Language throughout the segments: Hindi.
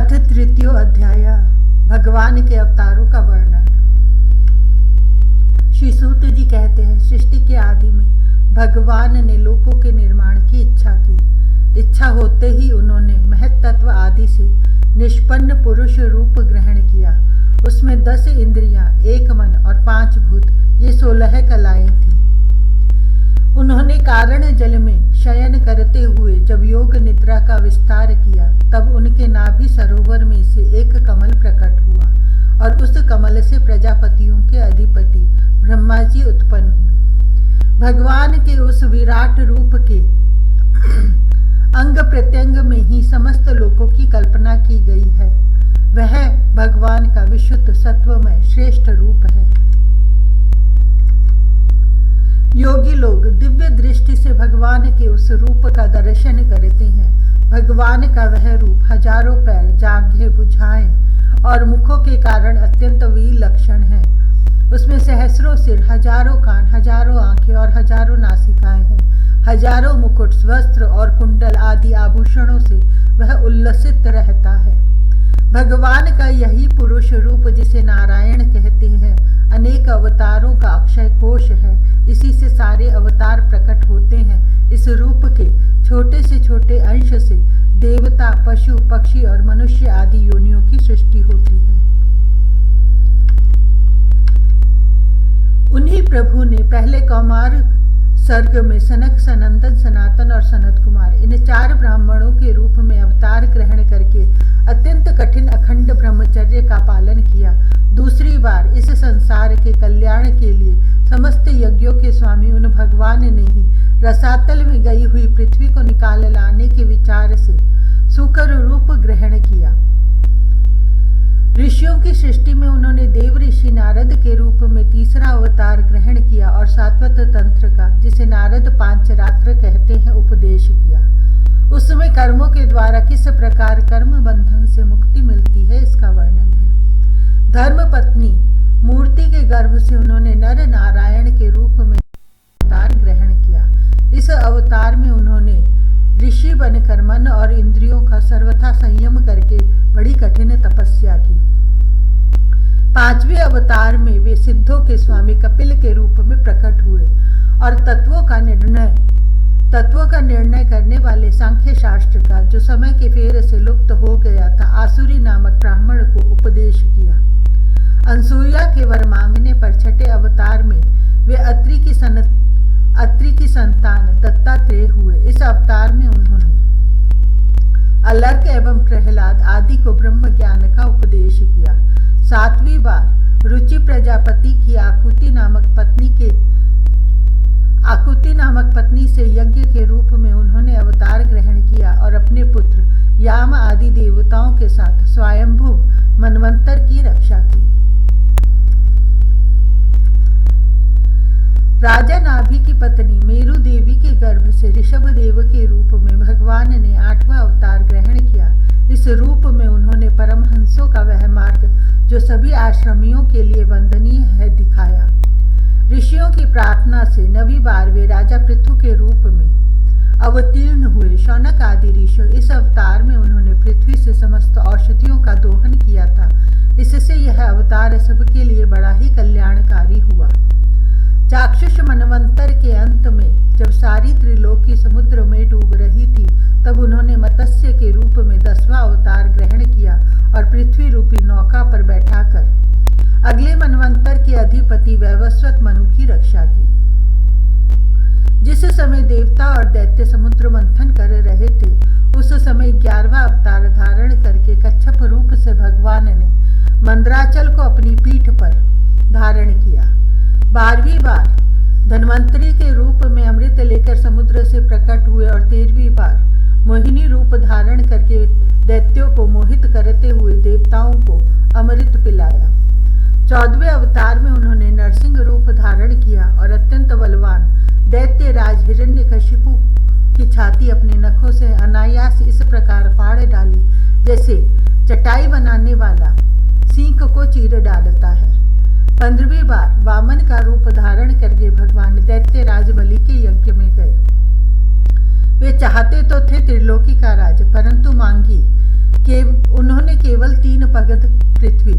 अथ तृतीय अध्याय भगवान के अवतारों का वर्णन। श्री सूत जी कहते हैं, सृष्टि के आदि में भगवान ने लोकों के निर्माण की इच्छा की। इच्छा होते ही उन्होंने महत्तत्व आदि से निष्पन्न पुरुष रूप ग्रहण किया। उसमें 10 इंद्रियां, 1 मन और 5 भूत, ये 16 कलाएं थी। उन्होंने कारण जल में शयन करते हुए जब योग निद्रा का विस्तार किया, तब उनके नाभि सरोवर में से एक कमल प्रकट हुआ और उस कमल से प्रजापतियों के अधिपति ब्रह्मा जी उत्पन्न हुए। भगवान के उस विराट रूप के अंग प्रत्यंग में ही समस्त लोकों की कल्पना की गई है। वह भगवान का विशुद्ध सत्वमय श्रेष्ठ रूप है। योगी लोग दिव्य दृष्टि से भगवान के उस रूप का दर्शन करते हैं। भगवान का वह रूप हजारों पैर, जांघें, भुजाएं और मुखों के कारण अत्यंत विलक्षण है। उसमें सहस्रों सिर, हजारों कान, हजारों आंखें और हजारों नासिकाएं हैं। हजारों मुकुट, वस्त्र और कुंडल आदि आभूषणों से वह उल्लसित रहता है। भगवान का यही पुरुष रूप, जिसे नारायण कहते हैं, अनेक अवतारों का अक्षय कोश है। इसी से सारे अवतार प्रकट होते हैं। इस रूप के छोटे से छोटे अंश से देवता, पशु, पक्षी और मनुष्य आदि योनियों की सृष्टि होती है। उन्हीं प्रभु ने पहले कौमार सर्ग में सनक, सनंदन, सनातन और सनत कुमार, इन 4 ब्राह्मणों के रूप में अवतार ग्रहण करके अत्यंत कठिन अखंड ब्रह्मचर्य का पालन किया। दूसरी बार इस संसार के कल्याण के लिए समस्त यज्ञों के स्वामी उन भगवान ने ही रसातल में गई हुई पृथ्वी को निकाल लाने के विचार से सूकर रूप ग्रहण किया। ऋषियों की सृष्टि में उन्होंने देव ऋषि नारद के रूप में तीसरा अवतार ग्रहण किया और सात्वत तंत्र का, जिसे नारद पांचरात्र कहते हैं, उपदेश किया। उसमें कर्मों के द्वारा किस प्रकार कर्म बंधन से मुक्ति मिलती है, इसका वर्णन है। धर्म पत्नी मूर्ति के गर्भ से उन्होंने नर नारायण के रूप में अवतार ग्रहण किया। इस अवतार में उन्होंने ऋषि बनकर मन और इंद्रियों का सर्वथा संयम करके बड़ी कठिन तपस्या की। 5वें अवतार में वे सिद्धों के स्वामी कपिल के रूप में प्रकट हुए और तत्वों का निर्णय करने वाले सांख्य शास्त्र का, जो समय के फेर से लुप्त हो गया था, आसुरी नामक ब्राह्मण को उपदेश किया। अनसुईया के वर मांगने पर 6ठे अवतार में वे अत्रि की संतान दत्तात्रेय हुए। इस अवतार में उन्होंने अलर्क एवं प्रहलाद आदि को ब्रह्म ज्ञान का उपदेश किया। 7वीं बार रुचि प्रजापति की आकुति नामक पत्नी से यज्ञ के रूप में उन्होंने अवतार ग्रहण किया और अपने पुत्र याम आदि देवताओं के साथ स्वयंभू मनवंतर की रक्षा की। राजा नाभि की पत्नी मेरु देवी के गर्भ से ऋषभ देव के रूप में भगवान ने 8वां अवतार ग्रहण किया। इस रूप में उन्होंने परमहंसों का वह मार्ग, जो सभी आश्रमियों के लिए वंदनीय है, दिखाया। ऋषियों की प्रार्थना से 9वीं बार वे राजा पृथु के रूप में अवतीर्ण हुए। शौनक आदि ऋषि, इस अवतार में उन्होंने पृथ्वी से समस्त औषधियों का दोहन किया था। इससे यह अवतार सबके लिए बड़ा ही कल्याणकारी हुआ। चाक्षुष मनवंतर के अंत में जब सारी त्रिलोकी समुद्र में डूब रही थी, तब उन्होंने मत्स्य के रूप में 10वां अवतार ग्रहण किया और पृथ्वी रूपी नौका पर बैठाकर अगले मनवंतर के अधिपति वैवस्वत मनु की रक्षा की। जिस समय देवता और दैत्य समुद्र मंथन कर रहे थे, उस समय 11वां अवतार धारण करके कच्छप रूप से भगवान ने मंदराचल को अपनी पीठ पर धारण किया। 12वीं बार धन्वंतरी के रूप में अमृत लेकर समुद्र से प्रकट हुए और 13वीं बार मोहिनी रूप धारण करके दैत्यों को मोहित करते हुए देवताओं को अमृत पिलाया। 14वें अवतार में उन्होंने नरसिंह रूप धारण किया और अत्यंत बलवान दैत्य राज हिरण्यकशिपु की छाती अपने नखों से अनायास इस प्रकार फाड़ डाली, जैसे चटाई बनाने वाला सींग को चीर डालता है। 15वीं बार वामन का रूप धारण करके भगवान दैत्य राज बलि के यज्ञ में गए। वे चाहते तो थे त्रिलोकी का राज, परंतु मांगी उन्होंने केवल 3 पगड पृथ्वी।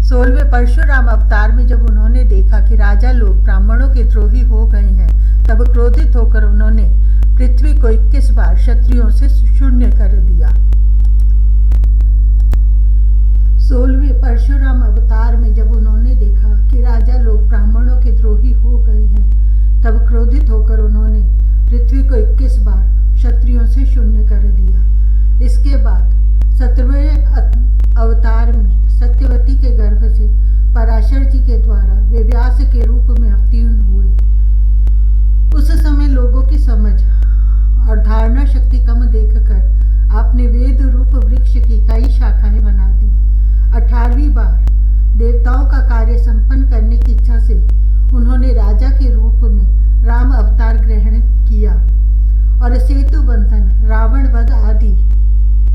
16वें परशुराम अवतार में जब उन्होंने देखा कि राजा लोग ब्राह्मणों के द्रोही हो गए हैं, तब क्रोधित होकर उन्होंने पृथ्वी को 21 बार क्षत्रियों से शून्य कर दिया। 16वें परशुराम अवतार में जब उन्होंने देखा कि राजा लोग ब्राह्मणों के द्रोही हो गए हैं, तब क्रोधित होकर उन्होंने पृथ्वी को 21 बार क्षत्रियों से शून्य कर दिया। इसके बाद 17वें अवतार में सत्यवती के गर्भ से पराशर जी के द्वारा वे व्यास के रूप में अवतीर्ण हुए। उस समय लोगों की समझ और धारणा शक्ति कम देखकर आपने वेद रूप वृक्ष की कई शाखाएं बना दी। 18वीं बार देवताओं का कार्य संपन्न करने की इच्छा से उन्होंने राजा के रूप में राम अवतार ग्रहण किया और सेतु बंधन, रावण वध आदि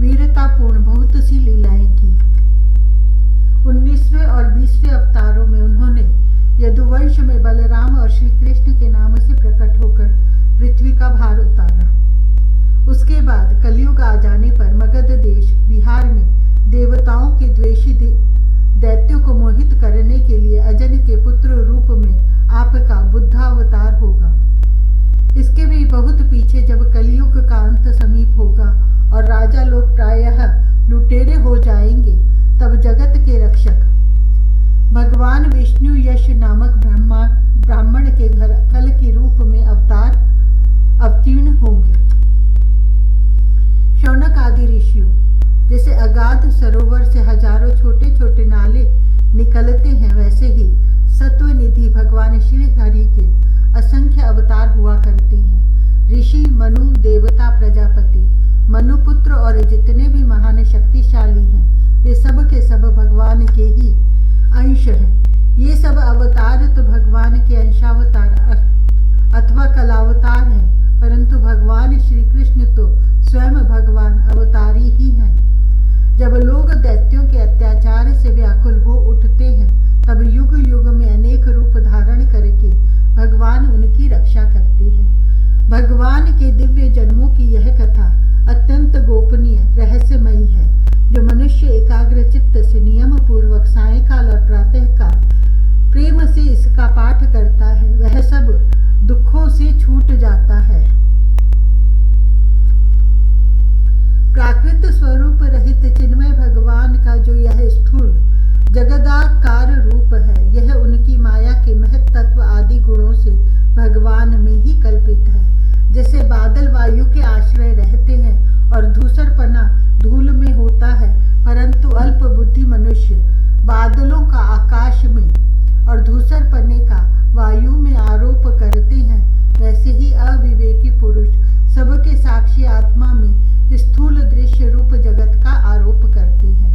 वीरतापूर्ण बहुत सी लीलाएं की। 19वें और 20वें अवतारों में उन्होंने यदुवंश में बलराम और श्री कृष्ण के नाम से प्रकट होकर पृथ्वी का भार उतारा। उसके बाद कलयुग आ जाने पर मगध देश बिहार में देवताओं के द्वेषी दैत्यों को मोहित करने के लिए अजन के पुत्र रूप में आपका बुद्धावतार होगा। इसके भी बहुत पीछे जब कलयुग का अंत समीप होगा और राजा लोग प्रायः लुटेरे हो जाएंगे, तब जगत के रक्षक भगवान विष्णु यश नामक ब्राह्मण के घर कल के रूप में अवतीर्ण होंगे। शौनक आदि ऋषियों जैसे अगाध सरोवर से हजारों छोटे छोटे नाले निकलते हैं, वैसे ही सत्वनिधि भगवान श्री हरि के असंख्य अवतार हुआ करते हैं। ऋषि, मनु, देवता, प्रजापति, मनुपुत्र और जितने भी महान शक्तिशाली हैं, वे सब के सब भगवान के ही अंश हैं। ये सब अवतार तो भगवान के अंशावतार अथवा कलावतार हैं, परंतु भगवान श्री कृष्ण तो स्वयं भगवान अवतारी ही हैं। जब लोग दैत्यों के अत्याचार से व्याकुल हो उठते हैं, तब युग युग में अनेक रूप धारण करके भगवान उनकी रक्षा करते हैं। भगवान के दिव्य जन्मों की यह कथा अत्यंत गोपनीय रहस्यमयी है। जो मनुष्य एकाग्र चित्त से नियम पूर्वक सायंकाल और प्रातःकाल प्रेम से इसका पाठ करता है, वह सब दुखों से छूट जाता है। प्राकृत स्वरूप रहित चिन्मय भगवान का जो यह स्थूल जगदाकार रूप है, यह उनकी माया के महत्त्व आदि गुणों से भगवान में ही कल्पित है। जैसे बादल वायु के आश्रय रहते हैं और धूसरपना धूल में होता है, परंतु अल्प बुद्धि मनुष्य बादलों का आकाश में और धूसरपने का वायु में आरोप करते हैं, वैसे ही अविवेकी पुरुष सबके साक्षी आत्मा में स्थूल दृश्य रूप जगत का आरोप करते हैं।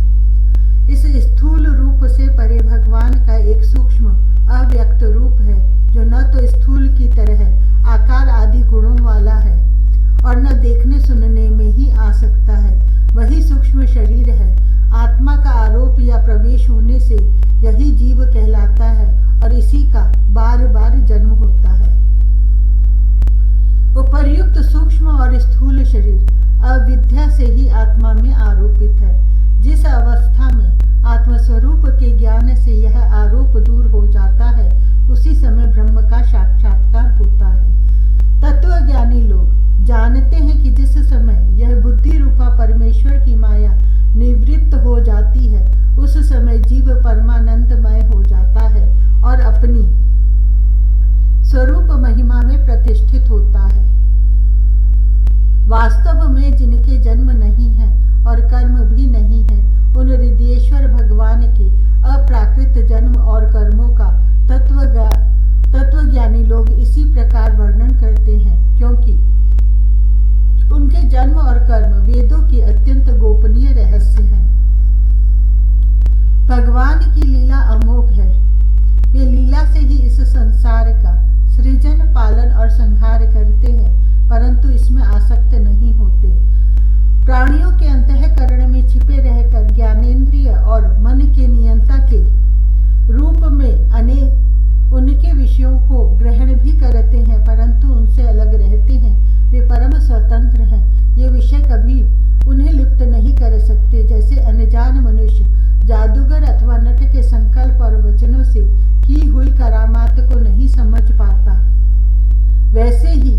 इस स्थूल रूप से परे भगवान का एक सूक्ष्म अव्यक्त रूप है, जो न तो स्थूल की तरह आकार आदि गुणों वाला है और न देखने सुनने में ही आ सकता है। वही सूक्ष्म शरीर है। आत्मा का आरोप या प्रवेश होने से यही जीव कहलाता है और इसी का बार बार जन्म होता है। उपर्युक्त सूक्ष्म और स्थूल शरीर अविद्या से ही आत्मा में आरोपित है। जिस अवस्था में आत्मस्वरूप के ज्ञान से यह आरोप दूर हो जाता है, उसी समय ब्रह्म का साक्षात्कार होता है। तत्वज्ञानी लोग जानते हैं कि जिस समय यह बुद्धि रूपा परमेश्वर की माया निवृत्त हो जाती है, उस समय जीव परमानंदमय हो जाता है और अपनी स्वरूप महिमा में प्रतिष्ठित होता है। वास्तव में जिनके जन्म नहीं है और कर्म भी नहीं है, उन हृदयेश्वर भगवान के अप्राकृत जन्म और कर्मों का तत्वज्ञानी लोग इसी प्रकार वर्णन करते हैं, क्योंकि उनके जन्म और कर्म वेदों के अत्यंत गोपनीय रहस्य हैं। भगवान की लीला अमोघ है। वे लीला से ही इस संसार का सृजन, पालन और संहार करते हैं, परंतु इसमें आसक्त नहीं होते। प्राणियों के अंतःकरण में छिपे रहकर ज्ञानेंद्रिय और मन के नियंता के रूप में अनेक उनके विषयों को ग्रहण भी करते हैं, परंतु उनसे अलग रहते हैं। वे परम स्वतंत्र हैं। ये विषय कभी उन्हें लिप्त नहीं कर सकते। सकते, जैसे अनजान मनुष्य जादूगर अथवा नट के संकल्प और वचनों से की हुई करामात को नहीं समझ पाता, वैसे ही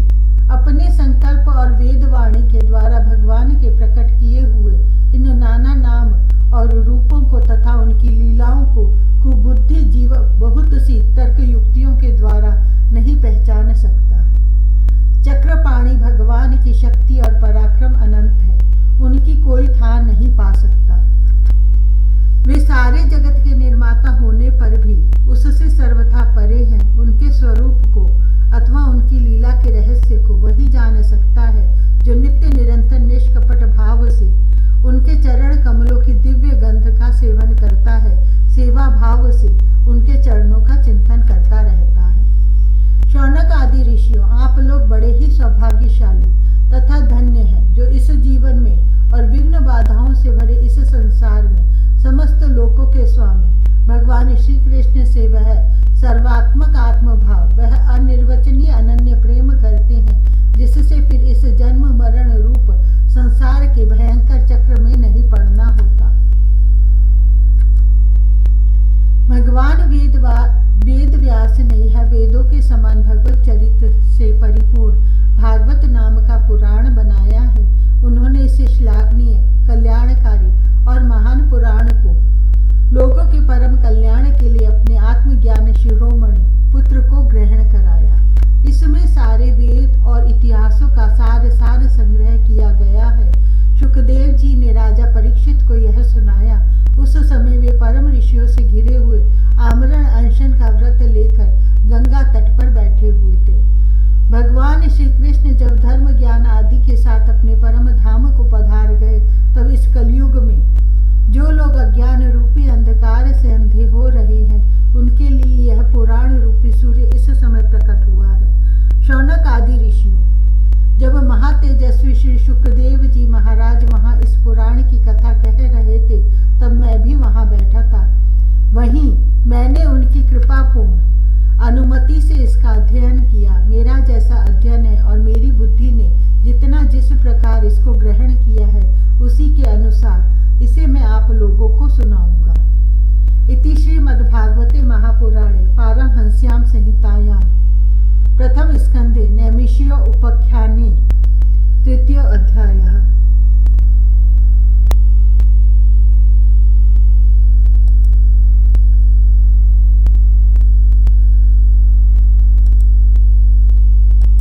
अपने संकल्प और वेदवाणी के द्वारा भगवान के प्रकट किए हुए इन नाना नाम और रूपों को तथा उनकी लीलाओं को कुबुद्धि जीव बहुत सी तर्क युक्तियों के द्वारा नहीं पहचान सकता। चक्रपाणि भगवान की शक्ति और पराक्रम अनंत है, उनकी कोई था नहीं पा सकता। वे सारे जगत के निर्माता होने पर भी उससे सर्वथा परे हैं। उनके स्वरूप को अथवा उनकी लीला के रहस्य को वही जान सकता है जो नित्य निरंतर निष्कपट भाव से उनके चरण कमलों की दिव्य गंध का सेवन करता है, सेवा भाव से उनके चरणों का चिंतन करता रहता है। शौनक आदि ऋषियों, आप लोग बड़े ही सौभाग्यशाली तथा धन्य हैं जो इस जीवन में और विघ्न बाधाओं से भरे इस संसार में समस्त लोकों के स्वामी भगवान श्री कृष्ण से वह सर्वात्मक आत्मभाव, वह अनिर्वचनीय अनन्य प्रेम करते हैं, जिससे फिर इस जन्म मरण रूप संसार के भयंकर चक्र में नहीं पड़ना होता। भगवान वेद व्यास ने यह वेदों के समान भगवत चरित्र से परिपूर्ण भागवत नाम का पुराण बनाया है। उन्होंने इसे श्लाघनीय, कल्याणकारी और महान पुराण को लोगों के परम कल्याण के लिए अपने आत्मज्ञान शिरोमणि पुत्र को ग्रहण कराया। इसमें सारे वेद और इतिहासों का सार संग्रह किया गया है। शुकदेव जी ने राजा परीक्षित को यह सुनाया। उस समय वे परम ऋषियों से घिरे हुए आमरण अनशन का व्रत लेकर गंगा तट पर बैठे हुए थे। भगवान श्री कृष्ण जब धर्म ज्ञान आदि के साथ अपने परम धाम को पधार गए, तब इस कलयुग में जो लोग अज्ञान रूपी अंधकार से अंधे हो रहे हैं, उनके लिए यह पुराण रूपी सूर्य इस समय प्रकट हुआ है। शौनक आदि ऋषियों, जब महातेजस्वी श्री शुकदेव जी महाराज वहां इस पुराण की कथा कह रहे थे, तब मैं भी वहां बैठा था। वहीं मैंने उनकी कृपापूर्ण अनुमति से इसका अध्ययन किया। मेरा जैसा अध्ययन है और मेरी बुद्धि ने जितना जिस प्रकार इसको ग्रहण किया है, उसी के अनुसार इसे मैं आप लोगों को सुनाऊंगा। इति श्रीमद्भागवते महापुराणे पारमहंस्यां संहितायां प्रथम स्कंधे नैमिषीय उपाख्याने तृतीय अध्याय।